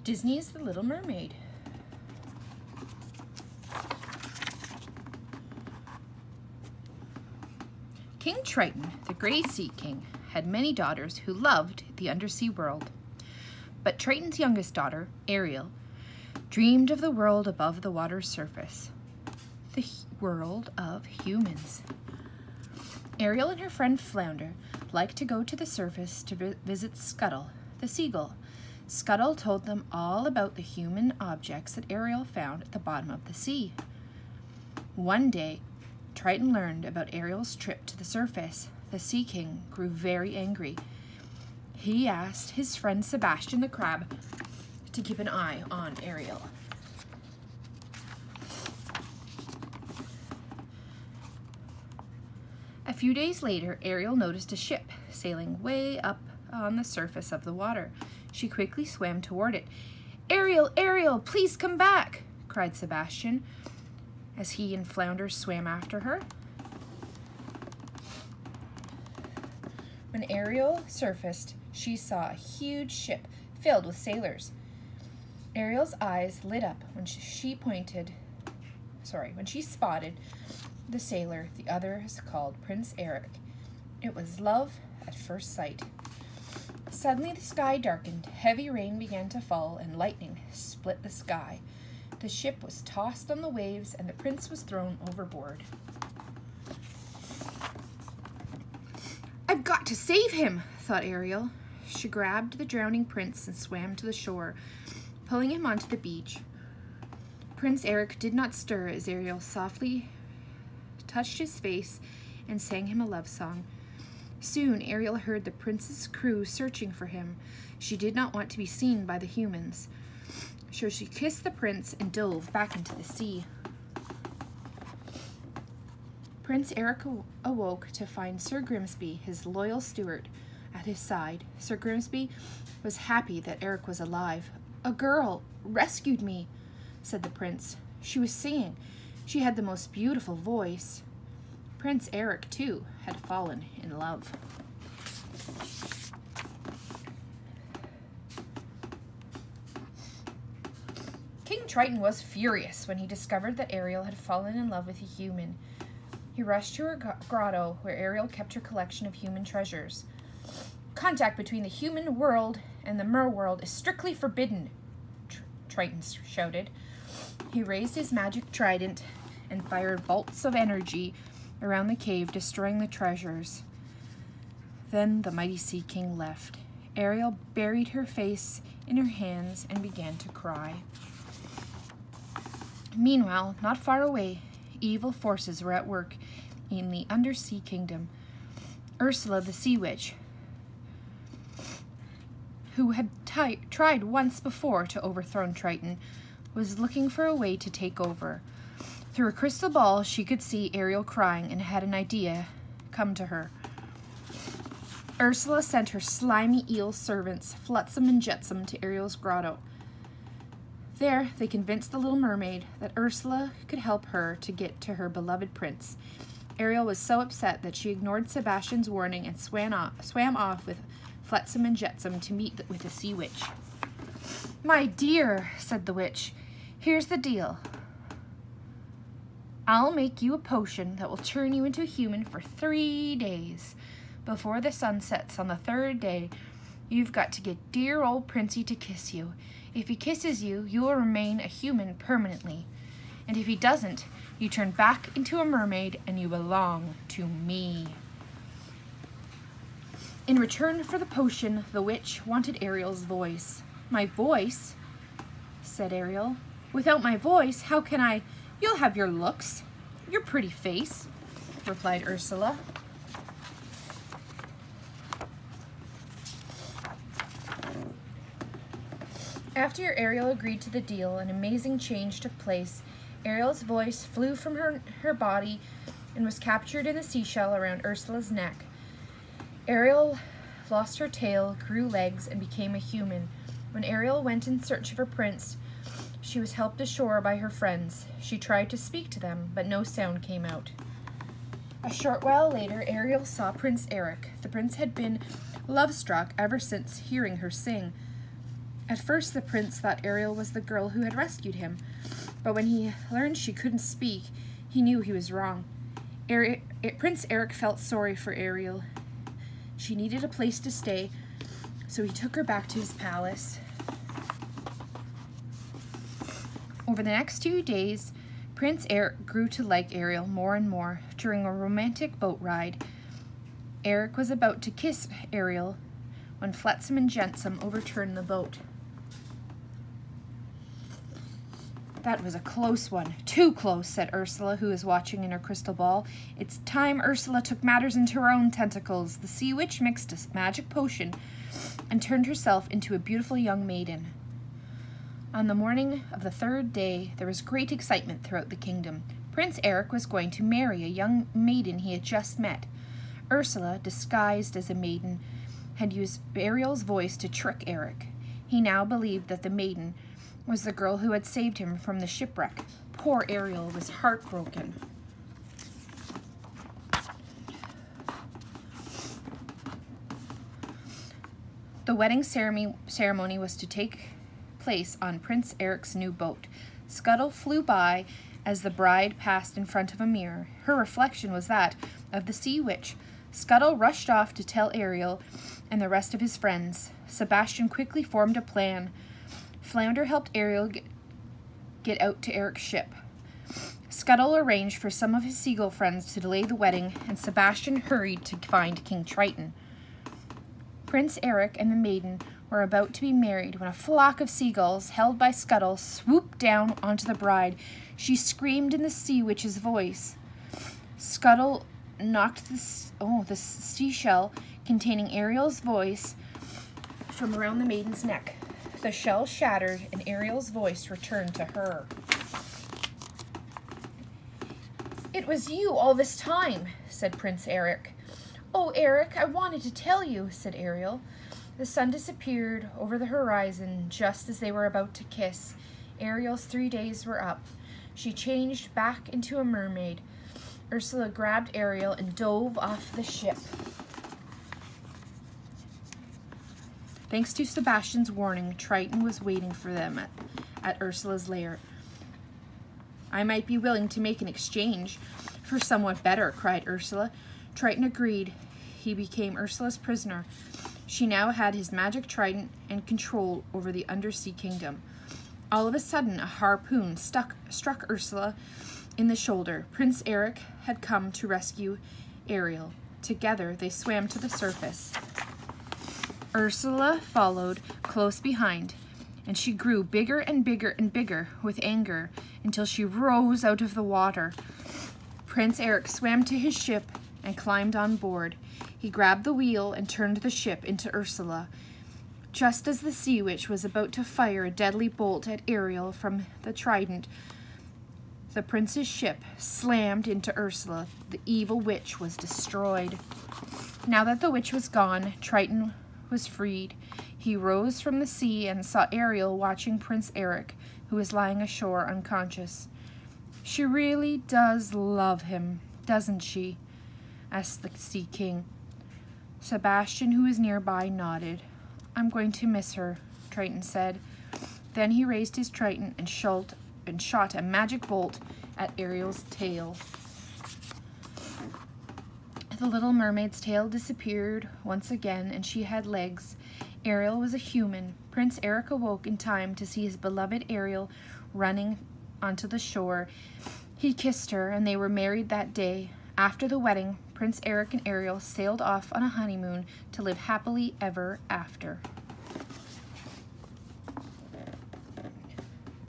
Disney's The Little Mermaid. King Triton, the Gray Sea King, had many daughters who loved the undersea world. But Triton's youngest daughter, Ariel, dreamed of the world above the water's surface, the world of humans. Ariel and her friend Flounder liked to go to the surface to visit Scuttle, the seagull. Scuttle told them all about the human objects that Ariel found at the bottom of the sea. One day, Triton learned about Ariel's trip to the surface. The Sea King grew very angry. He asked his friend Sebastian the crab to keep an eye on Ariel. A few days later, Ariel noticed a ship sailing way up on the surface of the water. She quickly swam toward it. "Ariel, Ariel, please come back!" cried Sebastian as he and Flounder swam after her. When Ariel surfaced, she saw a huge ship filled with sailors. Ariel's eyes lit up when she spotted the sailor the others called Prince Eric. It was love at first sight. Suddenly the sky darkened, heavy rain began to fall, and lightning split the sky. The ship was tossed on the waves, and the prince was thrown overboard. "I've got to save him," thought Ariel. She grabbed the drowning prince and swam to the shore, pulling him onto the beach. Prince Eric did not stir as Ariel softly touched his face and sang him a love song. Soon Ariel heard the prince's crew searching for him. She did not want to be seen by the humans, so she kissed the prince and dove back into the sea. Prince Eric awoke to find Sir Grimsby, his loyal steward, at his side. Sir Grimsby was happy that Eric was alive. "A girl rescued me," said the prince. She was singing. She had the most beautiful voice. Prince Eric, too, had fallen in love. King Triton was furious when he discovered that Ariel had fallen in love with a human. He rushed to her grotto where Ariel kept her collection of human treasures. "Contact between the human world and the mer world is strictly forbidden," Triton shouted. He raised his magic trident and fired bolts of energy around the cave, destroying the treasures. Then the mighty Sea King left. Ariel buried her face in her hands and began to cry. Meanwhile, not far away, evil forces were at work in the undersea kingdom. Ursula the Sea Witch, who had tried once before to overthrow Triton, was looking for a way to take over. Through a crystal ball, she could see Ariel crying and had an idea come to her. Ursula sent her slimy eel servants, Flotsam and Jetsam, to Ariel's grotto. There, they convinced the little mermaid that Ursula could help her to get to her beloved prince. Ariel was so upset that she ignored Sebastian's warning and swam off with Flotsam and Jetsam to meet with the sea witch. "My dear," said the witch, "here's the deal. I'll make you a potion that will turn you into a human for 3 days. Before the sun sets on the 3rd day, you've got to get dear old Princey to kiss you. If he kisses you, you will remain a human permanently. And if he doesn't, you turn back into a mermaid and you belong to me." In return for the potion, the witch wanted Ariel's voice. "My voice?" said Ariel. "Without my voice, how can I—" "You'll have your looks, your pretty face," replied Ursula. After Ariel agreed to the deal, an amazing change took place. Ariel's voice flew from her body and was captured in the seashell around Ursula's neck. Ariel lost her tail, grew legs, and became a human. When Ariel went in search of her prince, she was helped ashore by her friends. She tried to speak to them, but no sound came out. A short while later, Ariel saw Prince Eric. The prince had been love-struck ever since hearing her sing. At first, the prince thought Ariel was the girl who had rescued him, but when he learned she couldn't speak, he knew he was wrong. Prince Eric felt sorry for Ariel. She needed a place to stay, so he took her back to his palace. Over the next 2 days, Prince Eric grew to like Ariel more and more. During a romantic boat ride, Eric was about to kiss Ariel when Flotsam and Jetsam overturned the boat. That was a close one. Too close, said Ursula, who was watching in her crystal ball. It's time Ursula took matters into her own tentacles. The sea witch mixed a magic potion and turned herself into a beautiful young maiden. On the morning of the 3rd day, there was great excitement throughout the kingdom. Prince Eric was going to marry a young maiden he had just met. Ursula, disguised as a maiden, had used Ariel's voice to trick Eric. He now believed that the maiden was the girl who had saved him from the shipwreck. Poor Ariel was heartbroken. The wedding ceremony was to take place on Prince Eric's new boat. Scuttle flew by as the bride passed in front of a mirror. Her reflection was that of the sea witch. Scuttle rushed off to tell Ariel and the rest of his friends. Sebastian quickly formed a plan. Flounder helped Ariel get out to Eric's ship. Scuttle arranged for some of his seagull friends to delay the wedding, and Sebastian hurried to find King Triton. Prince Eric and the maiden were about to be married when a flock of seagulls, held by Scuttle, swooped down onto the bride. She screamed in the sea witch's voice. Scuttle knocked the seashell containing Ariel's voice from around the maiden's neck. The shell shattered, and Ariel's voice returned to her. "It was you all this time," said Prince Eric. "Oh, Eric, I wanted to tell you," said Ariel. The sun disappeared over the horizon just as they were about to kiss. Ariel's 3 days were up. She changed back into a mermaid. Ursula grabbed Ariel and dove off the ship. Thanks to Sebastian's warning, Triton was waiting for them at Ursula's lair. "I might be willing to make an exchange for somewhat better," cried Ursula. Triton agreed. He became Ursula's prisoner. She now had his magic trident and control over the undersea kingdom. All of a sudden, a harpoon struck Ursula in the shoulder. Prince Eric had come to rescue Ariel. Together, they swam to the surface. Ursula followed close behind, and she grew bigger and bigger and bigger with anger until she rose out of the water. Prince Eric swam to his ship and climbed on board. He grabbed the wheel and turned the ship into Ursula. Just as the sea witch was about to fire a deadly bolt at Ariel from the trident, the prince's ship slammed into Ursula. The evil witch was destroyed. Now that the witch was gone, Triton was freed. He rose from the sea and saw Ariel watching Prince Eric, who was lying ashore unconscious. "She really does love him, doesn't she?" asked the Sea King. Sebastian, who was nearby, nodded. "I'm going to miss her," Triton said. Then he raised his trident and shot a magic bolt at Ariel's tail. The little mermaid's tail disappeared once again, and she had legs. Ariel was a human. Prince Eric awoke in time to see his beloved Ariel running onto the shore. He kissed her, and they were married that day. After the wedding, Prince Eric and Ariel sailed off on a honeymoon to live happily ever after.